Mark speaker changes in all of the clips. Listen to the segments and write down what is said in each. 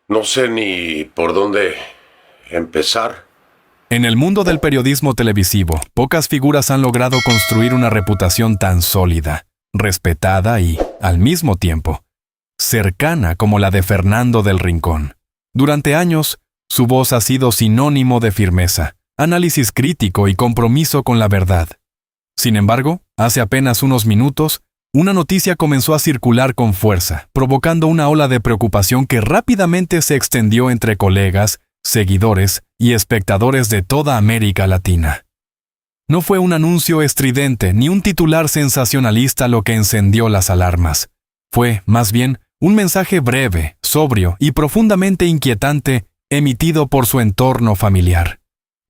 Speaker 1: No sé ni por dónde empezar.
Speaker 2: En el mundo del periodismo televisivo, pocas figuras han logrado construir una reputación tan sólida, respetada y, al mismo tiempo, cercana como la de Fernando del Rincón. Durante años, su voz ha sido sinónimo de firmeza, análisis crítico y compromiso con la verdad. Sin embargo, hace apenas unos minutos, una noticia comenzó a circular con fuerza, provocando una ola de preocupación que rápidamente se extendió entre colegas, seguidores y espectadores de toda América Latina. No fue un anuncio estridente ni un titular sensacionalista lo que encendió las alarmas. Fue, más bien, un mensaje breve, sobrio y profundamente inquietante emitido por su entorno familiar.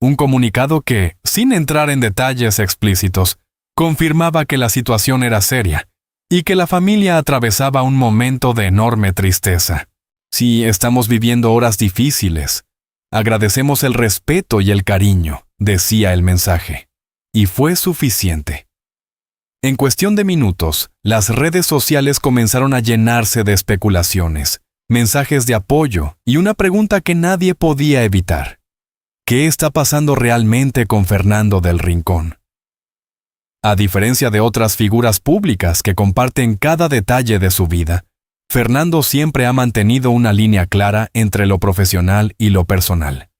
Speaker 2: Un comunicado que, sin entrar en detalles explícitos, confirmaba que la situación era seria y que la familia atravesaba un momento de enorme tristeza. Sí, estamos viviendo horas difíciles. Agradecemos el respeto y el cariño, decía el mensaje. Y fue suficiente. En cuestión de minutos, las redes sociales comenzaron a llenarse de especulaciones, mensajes de apoyo y una pregunta que nadie podía evitar. ¿Qué está pasando realmente con Fernando del Rincón? A diferencia de otras figuras públicas que comparten cada detalle de su vida, Fernando siempre ha mantenido una línea clara entre lo profesional y lo personal.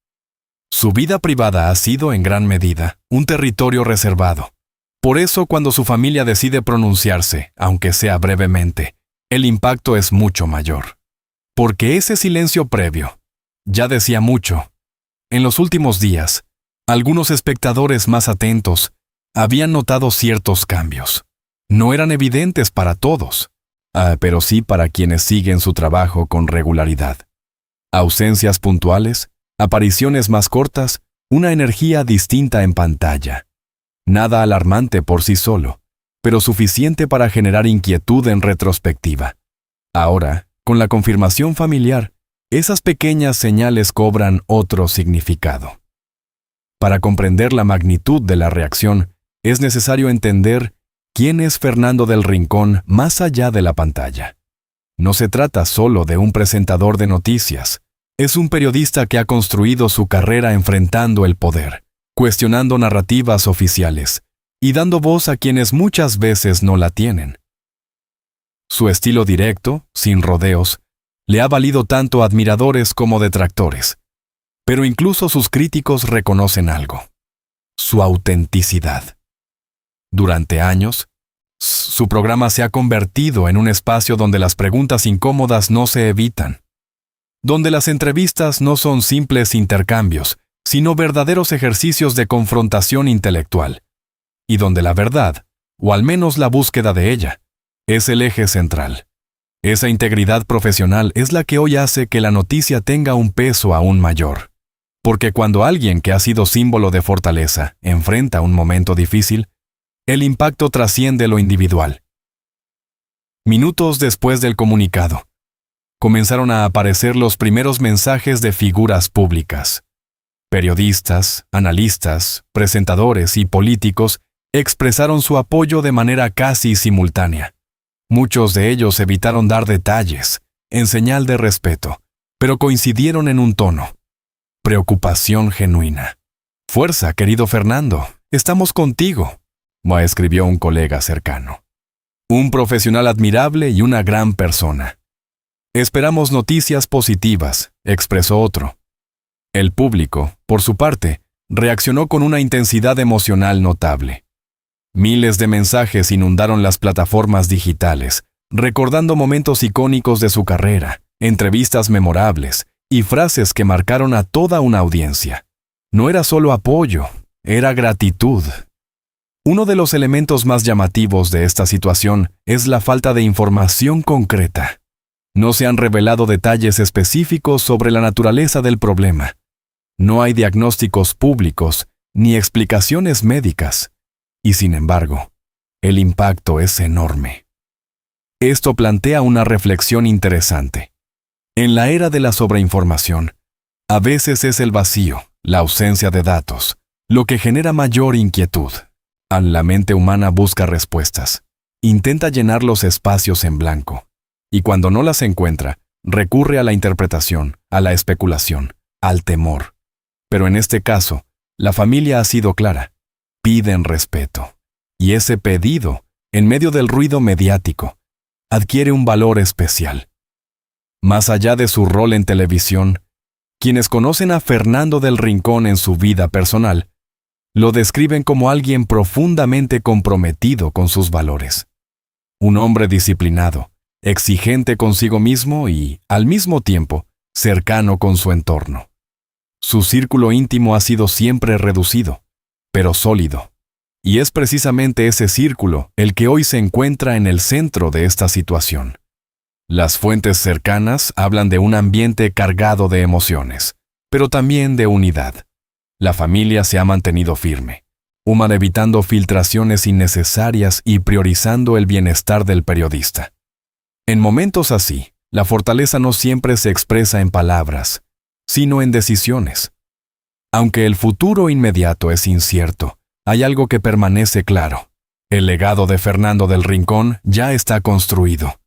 Speaker 2: Su vida privada ha sido, en gran medida, un territorio reservado. Por eso, cuando su familia decide pronunciarse, aunque sea brevemente, el impacto es mucho mayor. Porque ese silencio previo ya decía mucho. En los últimos días, algunos espectadores más atentos habían notado ciertos cambios. No eran evidentes para todos, pero sí para quienes siguen su trabajo con regularidad. Ausencias puntuales, apariciones más cortas, una energía distinta en pantalla. Nada alarmante por sí solo, pero suficiente para generar inquietud en retrospectiva. Ahora, con la confirmación familiar, esas pequeñas señales cobran otro significado. Para comprender la magnitud de la reacción, es necesario entender quién es Fernando del Rincón más allá de la pantalla. No se trata solo de un presentador de noticias. Es un periodista que ha construido su carrera enfrentando el poder, cuestionando narrativas oficiales y dando voz a quienes muchas veces no la tienen. Su estilo directo, sin rodeos, le ha valido tanto a admiradores como detractores. Pero incluso sus críticos reconocen algo: su autenticidad. Durante años, su programa se ha convertido en un espacio donde las preguntas incómodas no se evitan, donde las entrevistas no son simples intercambios, sino verdaderos ejercicios de confrontación intelectual, y donde la verdad, o al menos la búsqueda de ella, es el eje central. Esa integridad profesional es la que hoy hace que la noticia tenga un peso aún mayor. Porque cuando alguien que ha sido símbolo de fortaleza enfrenta un momento difícil, el impacto trasciende lo individual. Minutos después del comunicado, comenzaron a aparecer los primeros mensajes de figuras públicas. Periodistas, analistas, presentadores y políticos expresaron su apoyo de manera casi simultánea. Muchos de ellos evitaron dar detalles, en señal de respeto, pero coincidieron en un tono: preocupación genuina. «Fuerza, querido Fernando, estamos contigo», escribió un colega cercano. Un profesional admirable y una gran persona. «Esperamos noticias positivas», expresó otro. El público, por su parte, reaccionó con una intensidad emocional notable. Miles de mensajes inundaron las plataformas digitales, recordando momentos icónicos de su carrera, entrevistas memorables y frases que marcaron a toda una audiencia. No era solo apoyo, era gratitud. Uno de los elementos más llamativos de esta situación es la falta de información concreta. No se han revelado detalles específicos sobre la naturaleza del problema. No hay diagnósticos públicos ni explicaciones médicas. Y sin embargo, el impacto es enorme. Esto plantea una reflexión interesante. En la era de la sobreinformación, a veces es el vacío, la ausencia de datos, lo que genera mayor inquietud. La mente humana busca respuestas, intenta llenar los espacios en blanco, y cuando no las encuentra, recurre a la interpretación, a la especulación, al temor. Pero en este caso, la familia ha sido clara. Piden respeto. Y ese pedido, en medio del ruido mediático, adquiere un valor especial. Más allá de su rol en televisión, quienes conocen a Fernando del Rincón en su vida personal, lo describen como alguien profundamente comprometido con sus valores. Un hombre disciplinado, exigente consigo mismo y, al mismo tiempo, cercano con su entorno. Su círculo íntimo ha sido siempre reducido, pero sólido. Y es precisamente ese círculo el que hoy se encuentra en el centro de esta situación. Las fuentes cercanas hablan de un ambiente cargado de emociones, pero también de unidad. La familia se ha mantenido firme, evitando filtraciones innecesarias y priorizando el bienestar del periodista. En momentos así, la fortaleza no siempre se expresa en palabras, sino en decisiones. Aunque el futuro inmediato es incierto, hay algo que permanece claro. El legado de Fernando del Rincón ya está construido.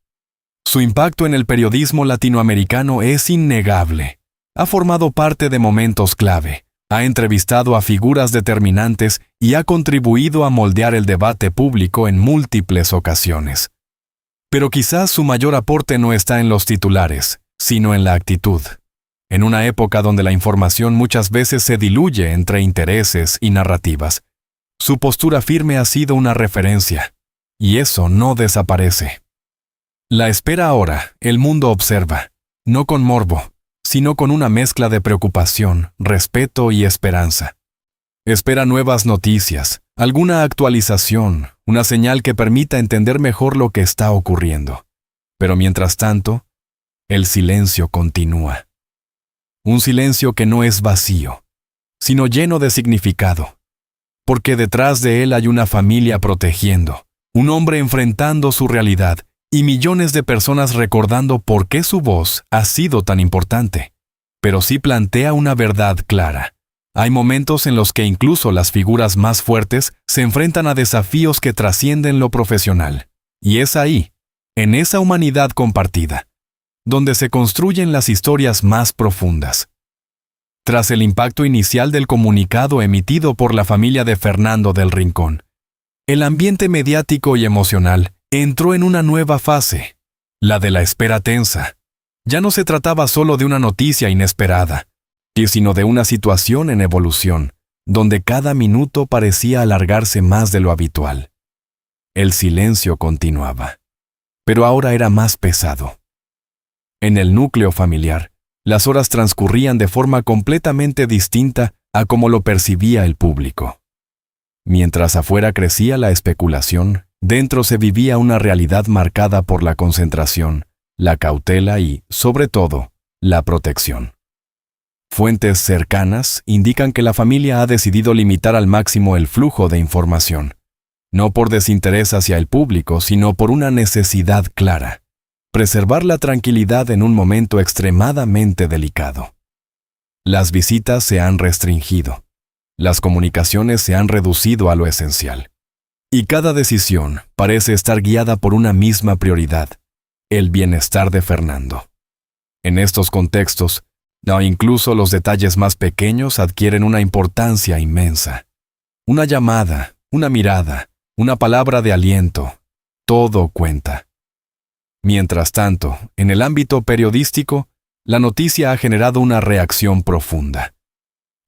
Speaker 2: Su impacto en el periodismo latinoamericano es innegable. Ha formado parte de momentos clave, ha entrevistado a figuras determinantes y ha contribuido a moldear el debate público en múltiples ocasiones. Pero quizás su mayor aporte no está en los titulares, sino en la actitud. En una época donde la información muchas veces se diluye entre intereses y narrativas, su postura firme ha sido una referencia, y eso no desaparece. La espera ahora, el mundo observa, no con morbo, sino con una mezcla de preocupación, respeto y esperanza. Espera nuevas noticias, alguna actualización, una señal que permita entender mejor lo que está ocurriendo. Pero mientras tanto, el silencio continúa. Un silencio que no es vacío, sino lleno de significado. Porque detrás de él hay una familia protegiendo, un hombre enfrentando su realidad y millones de personas recordando por qué su voz ha sido tan importante. Pero sí plantea una verdad clara. Hay momentos en los que incluso las figuras más fuertes se enfrentan a desafíos que trascienden lo profesional. Y es ahí, en esa humanidad compartida, donde se construyen las historias más profundas. Tras el impacto inicial del comunicado emitido por la familia de Fernando del Rincón, el ambiente mediático y emocional entró en una nueva fase, la de la espera tensa. Ya no se trataba solo de una noticia inesperada, sino de una situación en evolución, donde cada minuto parecía alargarse más de lo habitual. El silencio continuaba, pero ahora era más pesado. En el núcleo familiar, las horas transcurrían de forma completamente distinta a como lo percibía el público. Mientras afuera crecía la especulación, dentro se vivía una realidad marcada por la concentración, la cautela y, sobre todo, la protección. Fuentes cercanas indican que la familia ha decidido limitar al máximo el flujo de información, no por desinterés hacia el público, sino por una necesidad clara: preservar la tranquilidad en un momento extremadamente delicado. Las visitas se han restringido, las comunicaciones se han reducido a lo esencial. Y cada decisión parece estar guiada por una misma prioridad: el bienestar de Fernando. En estos contextos, incluso los detalles más pequeños adquieren una importancia inmensa. Una llamada, una mirada, una palabra de aliento, todo cuenta. Mientras tanto, en el ámbito periodístico, la noticia ha generado una reacción profunda.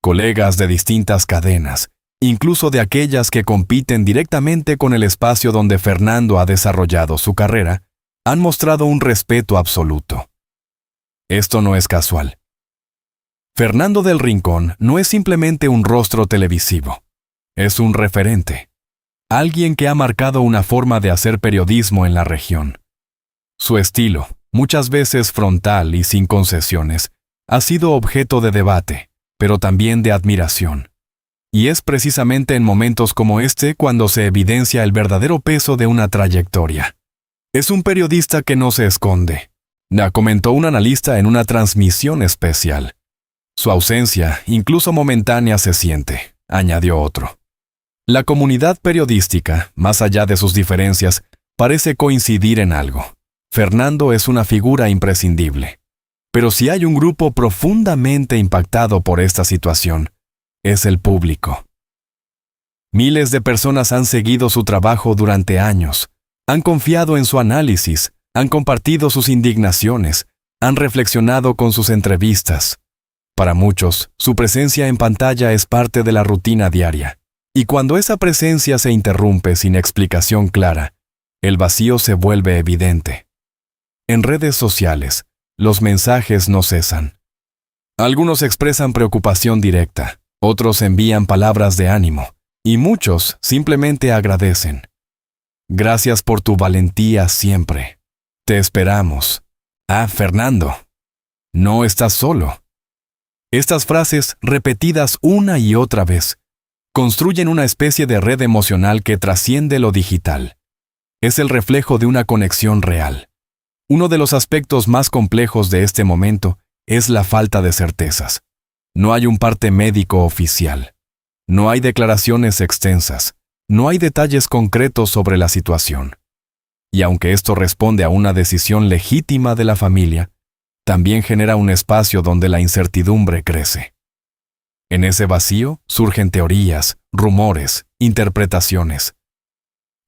Speaker 2: Colegas de distintas cadenas, incluso de aquellas que compiten directamente con el espacio donde Fernando ha desarrollado su carrera, han mostrado un respeto absoluto. Esto no es casual. Fernando del Rincón no es simplemente un rostro televisivo, es un referente, alguien que ha marcado una forma de hacer periodismo en la región. Su estilo, muchas veces frontal y sin concesiones, ha sido objeto de debate, pero también de admiración. Y es precisamente en momentos como este cuando se evidencia el verdadero peso de una trayectoria. Es un periodista que no se esconde, comentó un analista en una transmisión especial. Su ausencia, incluso momentánea, se siente, añadió otro. La comunidad periodística, más allá de sus diferencias, parece coincidir en algo. Fernando es una figura imprescindible, Pero si hay un grupo profundamente impactado por esta situación, es el público. Miles de personas han seguido su trabajo durante años, han confiado en su análisis, han compartido sus indignaciones, han reflexionado con sus entrevistas. Para muchos, su presencia en pantalla es parte de la rutina diaria. Y cuando esa presencia se interrumpe sin explicación clara, el vacío se vuelve evidente. En redes sociales, los mensajes no cesan. Algunos expresan preocupación directa, otros envían palabras de ánimo, y muchos simplemente agradecen. Gracias por tu valentía siempre. Te esperamos. Ah, Fernando, no estás solo. Estas frases, repetidas una y otra vez, construyen una especie de red emocional que trasciende lo digital. Es el reflejo de una conexión real. Uno de los aspectos más complejos de este momento es la falta de certezas. No hay un parte médico oficial. No hay declaraciones extensas. No hay detalles concretos sobre la situación. Y aunque esto responde a una decisión legítima de la familia, también genera un espacio donde la incertidumbre crece. En ese vacío surgen teorías, rumores, interpretaciones.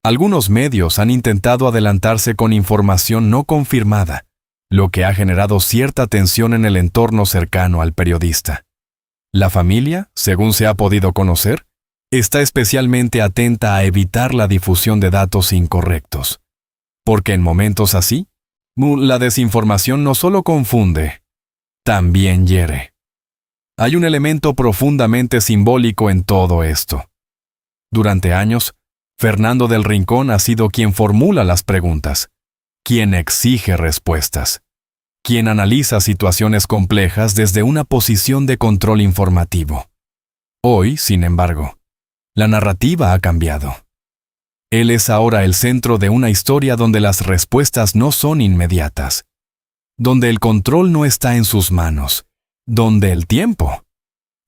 Speaker 2: Algunos medios han intentado adelantarse con información no confirmada, lo que ha generado cierta tensión en el entorno cercano al periodista. La familia, según se ha podido conocer, está especialmente atenta a evitar la difusión de datos incorrectos. Porque en momentos así, la desinformación no solo confunde, también hiere. Hay un elemento profundamente simbólico en todo esto. Durante años, Fernando del Rincón ha sido quien formula las preguntas, quien exige respuestas, quien analiza situaciones complejas desde una posición de control informativo. Hoy, sin embargo, la narrativa ha cambiado. Él es ahora el centro de una historia donde las respuestas no son inmediatas, donde el control no está en sus manos, donde el tiempo,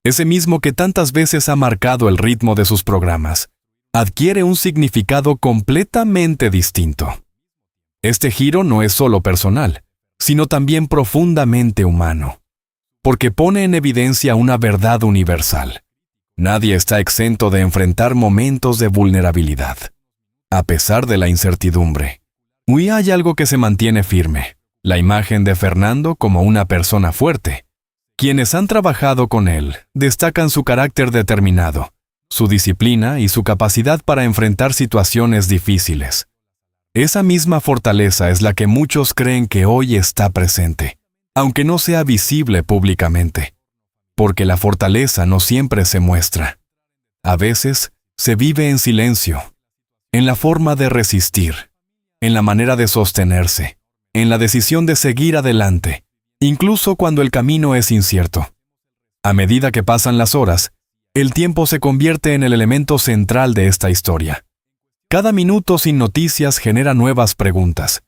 Speaker 2: ese mismo que tantas veces ha marcado el ritmo de sus programas, adquiere un significado completamente distinto. Este giro no es solo personal, sino también profundamente humano, porque pone en evidencia una verdad universal. Nadie está exento de enfrentar momentos de vulnerabilidad. A pesar de la incertidumbre, hay algo que se mantiene firme, la imagen de Fernando como una persona fuerte. Quienes han trabajado con él destacan su carácter determinado, su disciplina y su capacidad para enfrentar situaciones difíciles. Esa misma fortaleza es la que muchos creen que hoy está presente, aunque no sea visible públicamente, porque la fortaleza no siempre se muestra. A veces se vive en silencio, en la forma de resistir, en la manera de sostenerse, en la decisión de seguir adelante, incluso cuando el camino es incierto. A medida que pasan las horas, el tiempo se convierte en el elemento central de esta historia. Cada minuto sin noticias genera nuevas preguntas.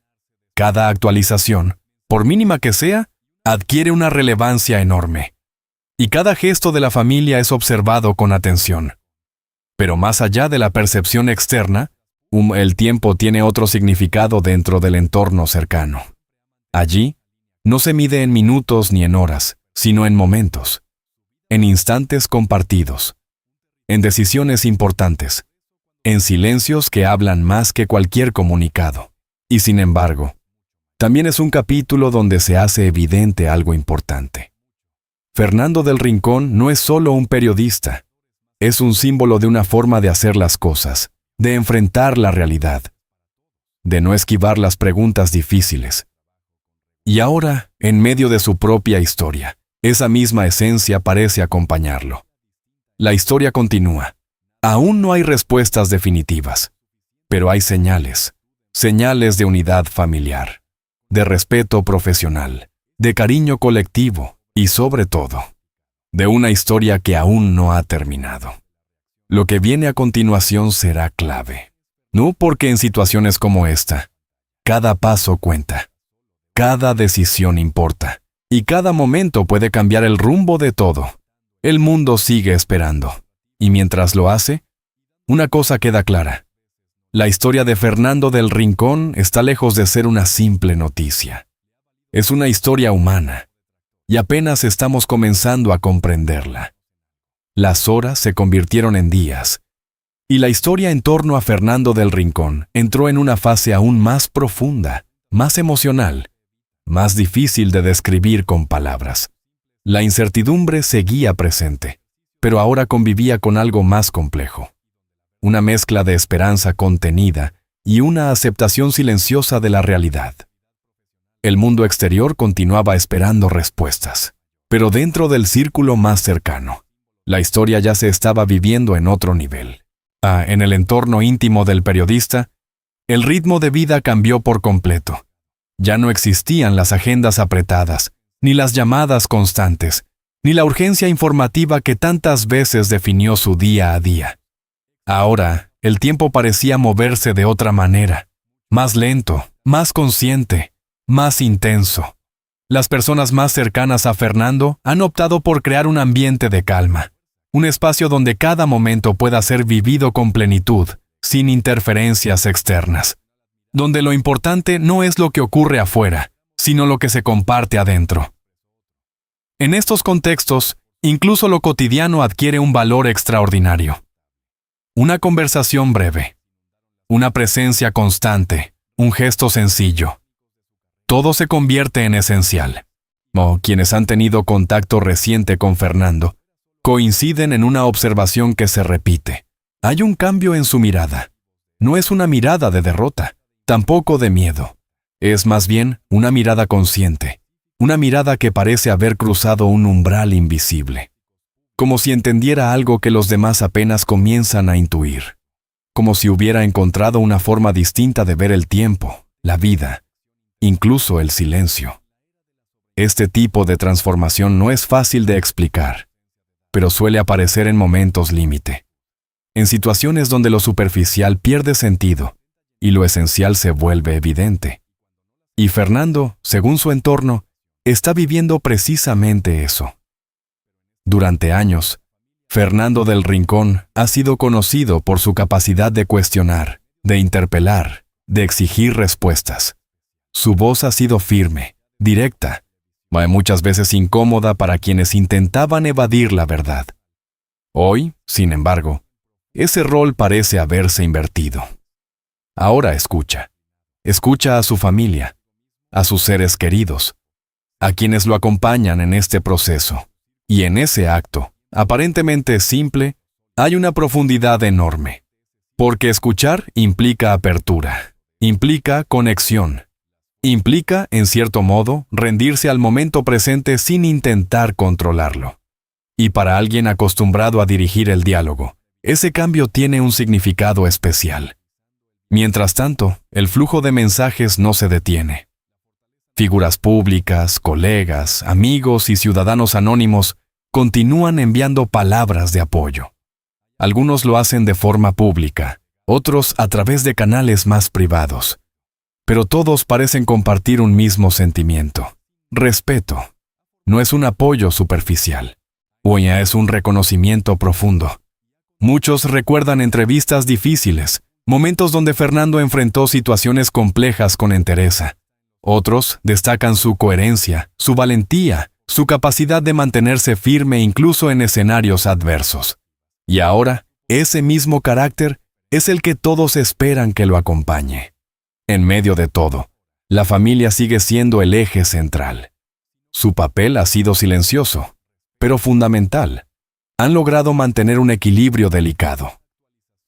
Speaker 2: Cada actualización, por mínima que sea, adquiere una relevancia enorme. Y cada gesto de la familia es observado con atención. Pero más allá de la percepción externa, el tiempo tiene otro significado dentro del entorno cercano. Allí, no se mide en minutos ni en horas, sino en momentos, en instantes compartidos, en decisiones importantes, en silencios que hablan más que cualquier comunicado. Y sin embargo, también es un capítulo donde se hace evidente algo importante. Fernando del Rincón no es solo un periodista, es un símbolo de una forma de hacer las cosas, de enfrentar la realidad, de no esquivar las preguntas difíciles. Y ahora, en medio de su propia historia, esa misma esencia parece acompañarlo. La historia continúa. Aún no hay respuestas definitivas, pero hay señales de unidad familiar, de respeto profesional, de cariño colectivo y, sobre todo, de una historia que aún no ha terminado. Lo que viene a continuación será clave. No porque en situaciones como esta, cada paso cuenta, cada decisión importa, y cada momento puede cambiar el rumbo de todo. El mundo sigue esperando, y mientras lo hace, una cosa queda clara. La historia de Fernando del Rincón está lejos de ser una simple noticia. Es una historia humana, y apenas estamos comenzando a comprenderla. Las horas se convirtieron en días, y la historia en torno a Fernando del Rincón entró en una fase aún más profunda, más emocional, más difícil de describir con palabras. La incertidumbre seguía presente, pero ahora convivía con algo más complejo. Una mezcla de esperanza contenida y una aceptación silenciosa de la realidad. El mundo exterior continuaba esperando respuestas, pero dentro del círculo más cercano, la historia ya se estaba viviendo en otro nivel. En el entorno íntimo del periodista, el ritmo de vida cambió por completo. Ya no existían las agendas apretadas, ni las llamadas constantes, ni la urgencia informativa que tantas veces definió su día a día. Ahora, el tiempo parecía moverse de otra manera, más lento, más consciente, más intenso. Las personas más cercanas a Fernando han optado por crear un ambiente de calma, un espacio donde cada momento pueda ser vivido con plenitud, sin interferencias externas, donde lo importante no es lo que ocurre afuera, sino lo que se comparte adentro. En estos contextos, incluso lo cotidiano adquiere un valor extraordinario. Una conversación breve, una presencia constante, un gesto sencillo. Todo se convierte en esencial. Quienes han tenido contacto reciente con Fernando coinciden en una observación que se repite. Hay un cambio en su mirada. No es una mirada de derrota, tampoco de miedo. Es más bien una mirada consciente, una mirada que parece haber cruzado un umbral invisible. Como si entendiera algo que los demás apenas comienzan a intuir. Como si hubiera encontrado una forma distinta de ver el tiempo, la vida, incluso el silencio. Este tipo de transformación no es fácil de explicar, pero suele aparecer en momentos límite. En situaciones donde lo superficial pierde sentido y lo esencial se vuelve evidente. Y Fernando, según su entorno, está viviendo precisamente eso. Durante años, Fernando del Rincón ha sido conocido por su capacidad de cuestionar, de interpelar, de exigir respuestas. Su voz ha sido firme, directa, muchas veces incómoda para quienes intentaban evadir la verdad. Hoy, sin embargo, ese rol parece haberse invertido. Ahora escucha. Escucha a su familia, a sus seres queridos, a quienes lo acompañan en este proceso. Y en ese acto, aparentemente simple, hay una profundidad enorme. Porque escuchar implica apertura, implica conexión, implica, en cierto modo, rendirse al momento presente sin intentar controlarlo. Y para alguien acostumbrado a dirigir el diálogo, ese cambio tiene un significado especial. Mientras tanto, el flujo de mensajes no se detiene. Figuras públicas, colegas, amigos y ciudadanos anónimos continúan enviando palabras de apoyo. Algunos lo hacen de forma pública, otros a través de canales más privados. Pero todos parecen compartir un mismo sentimiento: respeto. No es un apoyo superficial, es un reconocimiento profundo. Muchos recuerdan entrevistas difíciles, momentos donde Fernando enfrentó situaciones complejas con entereza. Otros destacan su coherencia, su valentía, su capacidad de mantenerse firme incluso en escenarios adversos. Y ahora, ese mismo carácter es el que todos esperan que lo acompañe. En medio de todo, la familia sigue siendo el eje central. Su papel ha sido silencioso, pero fundamental. Han logrado mantener un equilibrio delicado.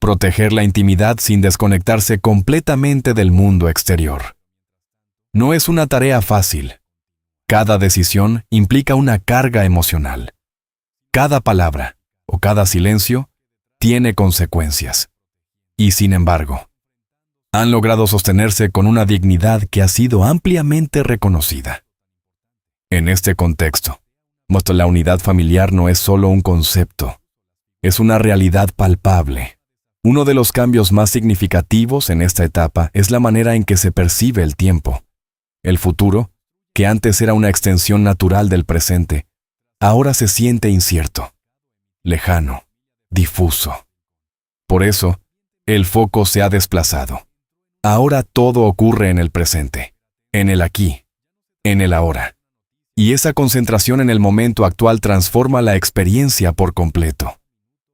Speaker 2: Proteger la intimidad sin desconectarse completamente del mundo exterior. No es una tarea fácil. Cada decisión implica una carga emocional. Cada palabra o cada silencio tiene consecuencias. Y sin embargo, han logrado sostenerse con una dignidad que ha sido ampliamente reconocida. En este contexto, la unidad familiar no es solo un concepto, es una realidad palpable. Uno de los cambios más significativos en esta etapa es la manera en que se percibe el tiempo. El futuro, que antes era una extensión natural del presente, ahora se siente incierto, lejano, difuso. Por eso, el foco se ha desplazado. Ahora todo ocurre en el presente, en el aquí, en el ahora. Y esa concentración en el momento actual transforma la experiencia por completo.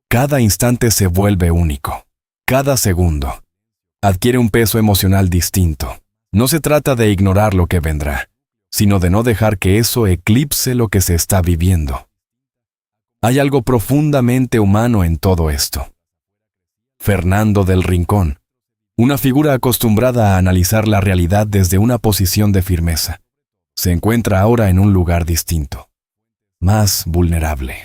Speaker 2: Cada instante se vuelve único. Cada segundo adquiere un peso emocional distinto. No se trata de ignorar lo que vendrá, sino de no dejar que eso eclipse lo que se está viviendo. Hay algo profundamente humano en todo esto. Fernando del Rincón, una figura acostumbrada a analizar la realidad desde una posición de firmeza, se encuentra ahora en un lugar distinto, más vulnerable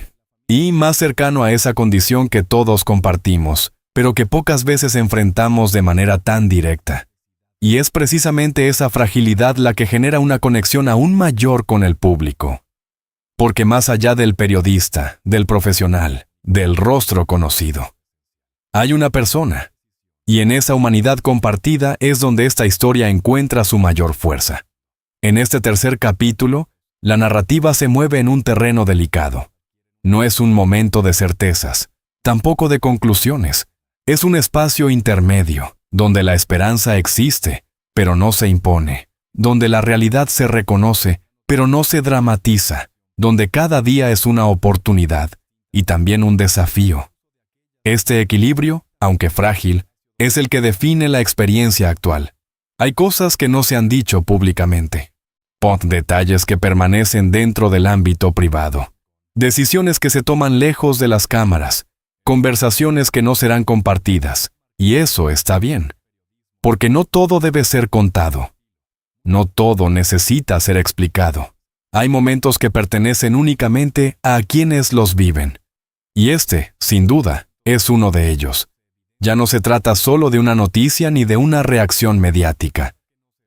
Speaker 2: y más cercano a esa condición que todos compartimos, pero que pocas veces enfrentamos de manera tan directa. Y es precisamente esa fragilidad la que genera una conexión aún mayor con el público. Porque más allá del periodista, del profesional, del rostro conocido, hay una persona. Y en esa humanidad compartida es donde esta historia encuentra su mayor fuerza. En este tercer capítulo, la narrativa se mueve en un terreno delicado. No es un momento de certezas, tampoco de conclusiones. Es un espacio intermedio, donde la esperanza existe, pero no se impone, donde la realidad se reconoce, pero no se dramatiza, donde cada día es una oportunidad y también un desafío. Este equilibrio, aunque frágil, es el que define la experiencia actual. Hay cosas que no se han dicho públicamente. Detalles que permanecen dentro del ámbito privado. Decisiones que se toman lejos de las cámaras. Conversaciones que no serán compartidas. Y eso está bien. Porque no todo debe ser contado. No todo necesita ser explicado. Hay momentos que pertenecen únicamente a quienes los viven. Y este, sin duda, es uno de ellos. Ya no se trata solo de una noticia ni de una reacción mediática.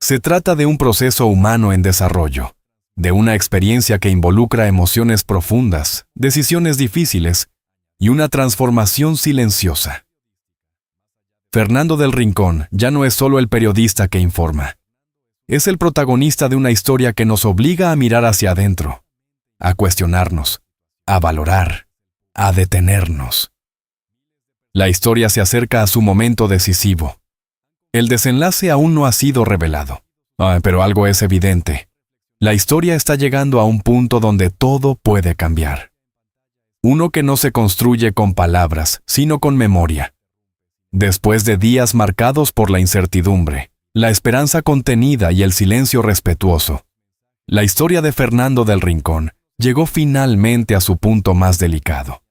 Speaker 2: Se trata de un proceso humano en desarrollo, de una experiencia que involucra emociones profundas, decisiones difíciles y una transformación silenciosa. Fernando del Rincón ya no es solo el periodista que informa. Es el protagonista de una historia que nos obliga a mirar hacia adentro, a cuestionarnos, a valorar, a detenernos. La historia se acerca a su momento decisivo. El desenlace aún no ha sido revelado. Pero algo es evidente. La historia está llegando a un punto donde todo puede cambiar. Uno que no se construye con palabras, sino con memoria. Después de días marcados por la incertidumbre, la esperanza contenida y el silencio respetuoso, la historia de Fernando del Rincón llegó finalmente a su punto más delicado.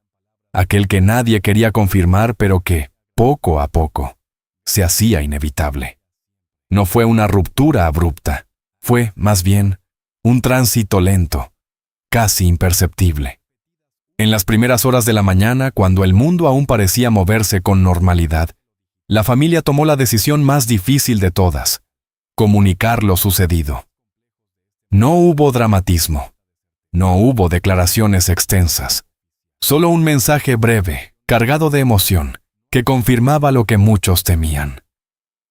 Speaker 2: Aquel que nadie quería confirmar, pero que, poco a poco, se hacía inevitable. No fue una ruptura abrupta, fue, más bien, un tránsito lento, casi imperceptible. En las primeras horas de la mañana, cuando el mundo aún parecía moverse con normalidad, la familia tomó la decisión más difícil de todas: comunicar lo sucedido. No hubo dramatismo, no hubo declaraciones extensas, solo un mensaje breve, cargado de emoción, que confirmaba lo que muchos temían.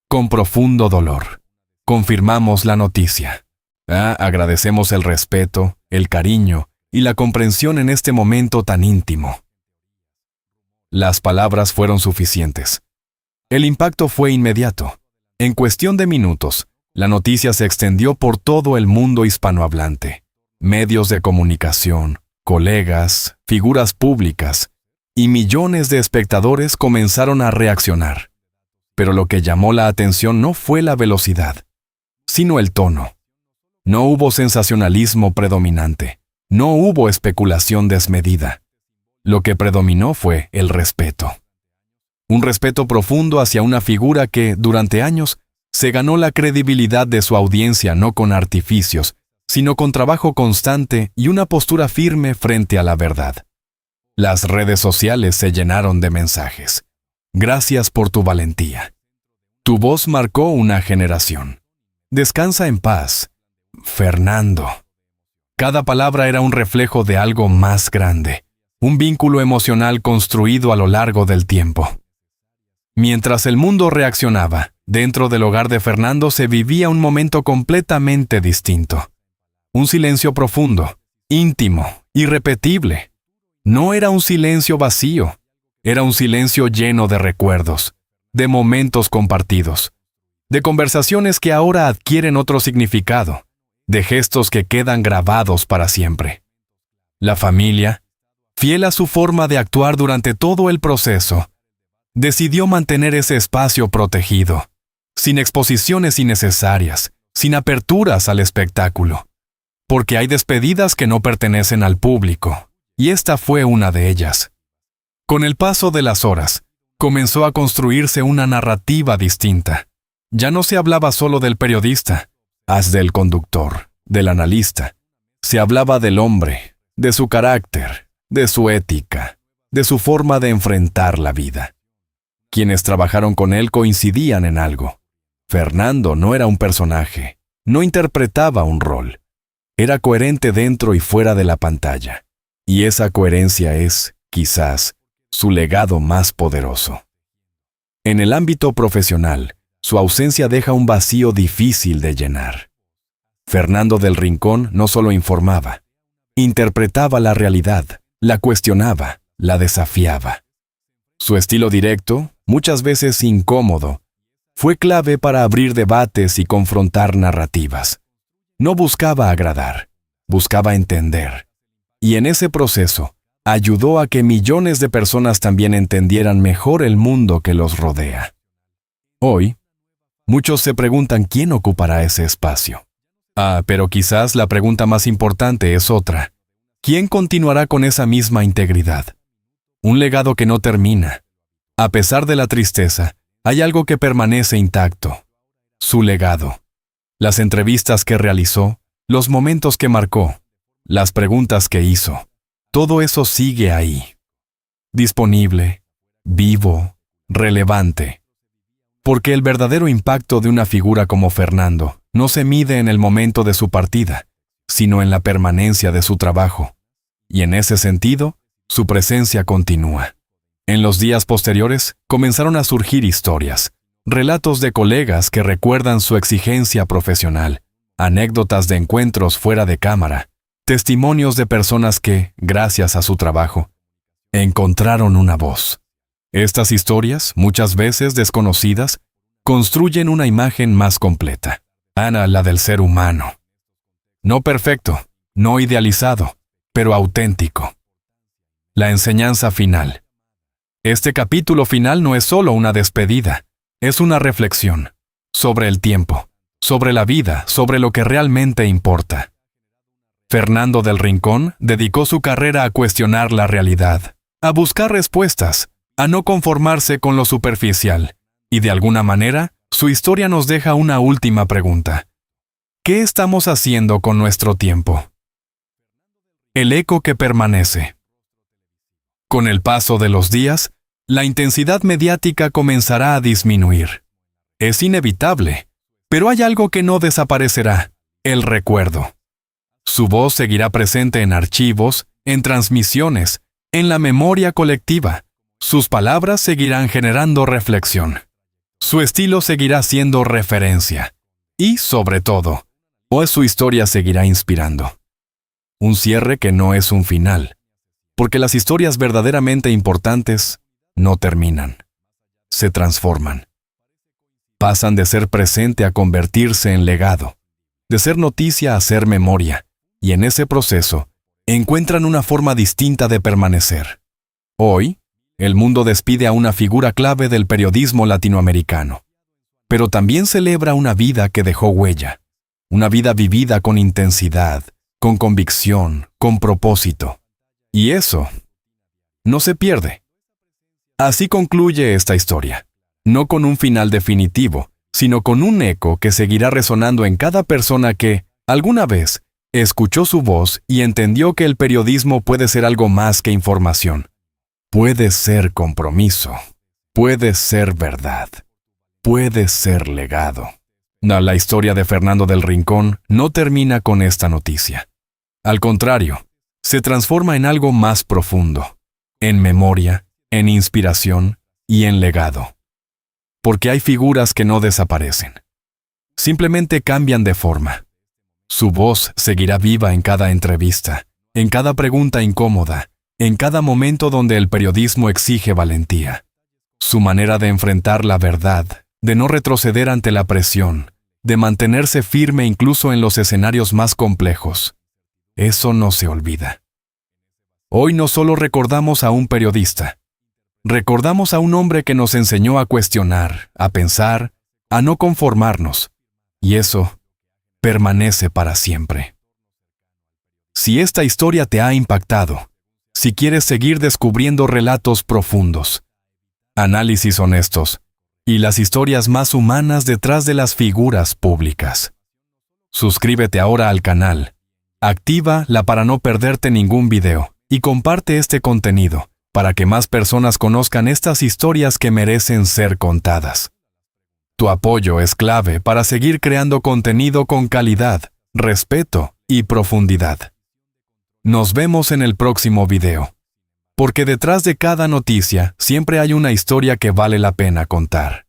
Speaker 2: Con profundo dolor, confirmamos la noticia. Agradecemos el respeto, el cariño y la comprensión en este momento tan íntimo. Las palabras fueron suficientes. El impacto fue inmediato. En cuestión de minutos, la noticia se extendió por todo el mundo hispanohablante. Medios de comunicación, colegas, figuras públicas y millones de espectadores comenzaron a reaccionar. Pero lo que llamó la atención no fue la velocidad, sino el tono. No hubo sensacionalismo predominante, no hubo especulación desmedida. Lo que predominó fue el respeto. Un respeto profundo hacia una figura que, durante años, se ganó la credibilidad de su audiencia no con artificios, sino con trabajo constante y una postura firme frente a la verdad. Las redes sociales se llenaron de mensajes. Gracias por tu valentía. Tu voz marcó una generación. Descansa en paz, Fernando. Cada palabra era un reflejo de algo más grande, un vínculo emocional construido a lo largo del tiempo. Mientras el mundo reaccionaba, dentro del hogar de Fernando se vivía un momento completamente distinto. Un silencio profundo, íntimo, irrepetible. No era un silencio vacío, era un silencio lleno de recuerdos, de momentos compartidos, de conversaciones que ahora adquieren otro significado, de gestos que quedan grabados para siempre. La familia, fiel a su forma de actuar durante todo el proceso, decidió mantener ese espacio protegido, sin exposiciones innecesarias, sin aperturas al espectáculo, porque hay despedidas que no pertenecen al público, y esta fue una de ellas. Con el paso de las horas, comenzó a construirse una narrativa distinta. Ya no se hablaba solo del periodista, del conductor, del analista. Se hablaba del hombre, de su carácter, de su ética, de su forma de enfrentar la vida. Quienes trabajaron con él coincidían en algo. Fernando no era un personaje, no interpretaba un rol. Era coherente dentro y fuera de la pantalla. Y esa coherencia es, quizás, su legado más poderoso. En el ámbito profesional, su ausencia deja un vacío difícil de llenar. Fernando del Rincón no solo informaba, interpretaba la realidad, la cuestionaba, la desafiaba. Su estilo directo, muchas veces incómodo, fue clave para abrir debates y confrontar narrativas. No buscaba agradar, buscaba entender. Y en ese proceso, ayudó a que millones de personas también entendieran mejor el mundo que los rodea. Hoy, muchos se preguntan quién ocupará ese espacio. Pero quizás la pregunta más importante es otra. ¿Quién continuará con esa misma integridad? Un legado que no termina. A pesar de la tristeza, hay algo que permanece intacto. Su legado. Las entrevistas que realizó, los momentos que marcó, las preguntas que hizo. Todo eso sigue ahí. Disponible, vivo, relevante. Porque el verdadero impacto de una figura como Fernando no se mide en el momento de su partida, sino en la permanencia de su trabajo. Y en ese sentido, su presencia continúa. En los días posteriores, comenzaron a surgir historias, relatos de colegas que recuerdan su exigencia profesional, anécdotas de encuentros fuera de cámara, testimonios de personas que, gracias a su trabajo, encontraron una voz. Estas historias, muchas veces desconocidas, construyen una imagen más completa. La del ser humano. No perfecto, no idealizado, pero auténtico. La enseñanza final. Este capítulo final no es solo una despedida, es una reflexión sobre el tiempo, sobre la vida, sobre lo que realmente importa. Fernando del Rincón dedicó su carrera a cuestionar la realidad, a buscar respuestas, a no conformarse con lo superficial, y de alguna manera, su historia nos deja una última pregunta. ¿Qué estamos haciendo con nuestro tiempo? El eco que permanece. Con el paso de los días, la intensidad mediática comenzará a disminuir. Es inevitable, pero hay algo que no desaparecerá: el recuerdo. Su voz seguirá presente en archivos, en transmisiones, en la memoria colectiva. Sus palabras seguirán generando reflexión. Su estilo seguirá siendo referencia. Y, sobre todo, su historia seguirá inspirando. Un cierre que no es un final, porque las historias verdaderamente importantes no terminan. Se transforman. Pasan de ser presente a convertirse en legado, de ser noticia a ser memoria, y en ese proceso encuentran una forma distinta de permanecer. Hoy, el mundo despide a una figura clave del periodismo latinoamericano, pero también celebra una vida que dejó huella, una vida vivida con intensidad, con convicción, con propósito. Y eso no se pierde. Así concluye esta historia, no con un final definitivo, sino con un eco que seguirá resonando en cada persona que, alguna vez, escuchó su voz y entendió que el periodismo puede ser algo más que información. Puede ser compromiso, puede ser verdad, puede ser legado. La historia de Fernando del Rincón no termina con esta noticia. Al contrario, se transforma en algo más profundo, en memoria, en inspiración y en legado. Porque hay figuras que no desaparecen. Simplemente cambian de forma. Su voz seguirá viva en cada entrevista, en cada pregunta incómoda, en cada momento donde el periodismo exige valentía. Su manera de enfrentar la verdad, de no retroceder ante la presión, de mantenerse firme incluso en los escenarios más complejos. Eso no se olvida. Hoy no solo recordamos a un periodista, recordamos a un hombre que nos enseñó a cuestionar, a pensar, a no conformarnos, y eso permanece para siempre. Si esta historia te ha impactado, si quieres seguir descubriendo relatos profundos, análisis honestos y las historias más humanas detrás de las figuras públicas, suscríbete ahora al canal, actívala para no perderte ningún video y comparte este contenido para que más personas conozcan estas historias que merecen ser contadas. Tu apoyo es clave para seguir creando contenido con calidad, respeto y profundidad. Nos vemos en el próximo video, porque detrás de cada noticia siempre hay una historia que vale la pena contar.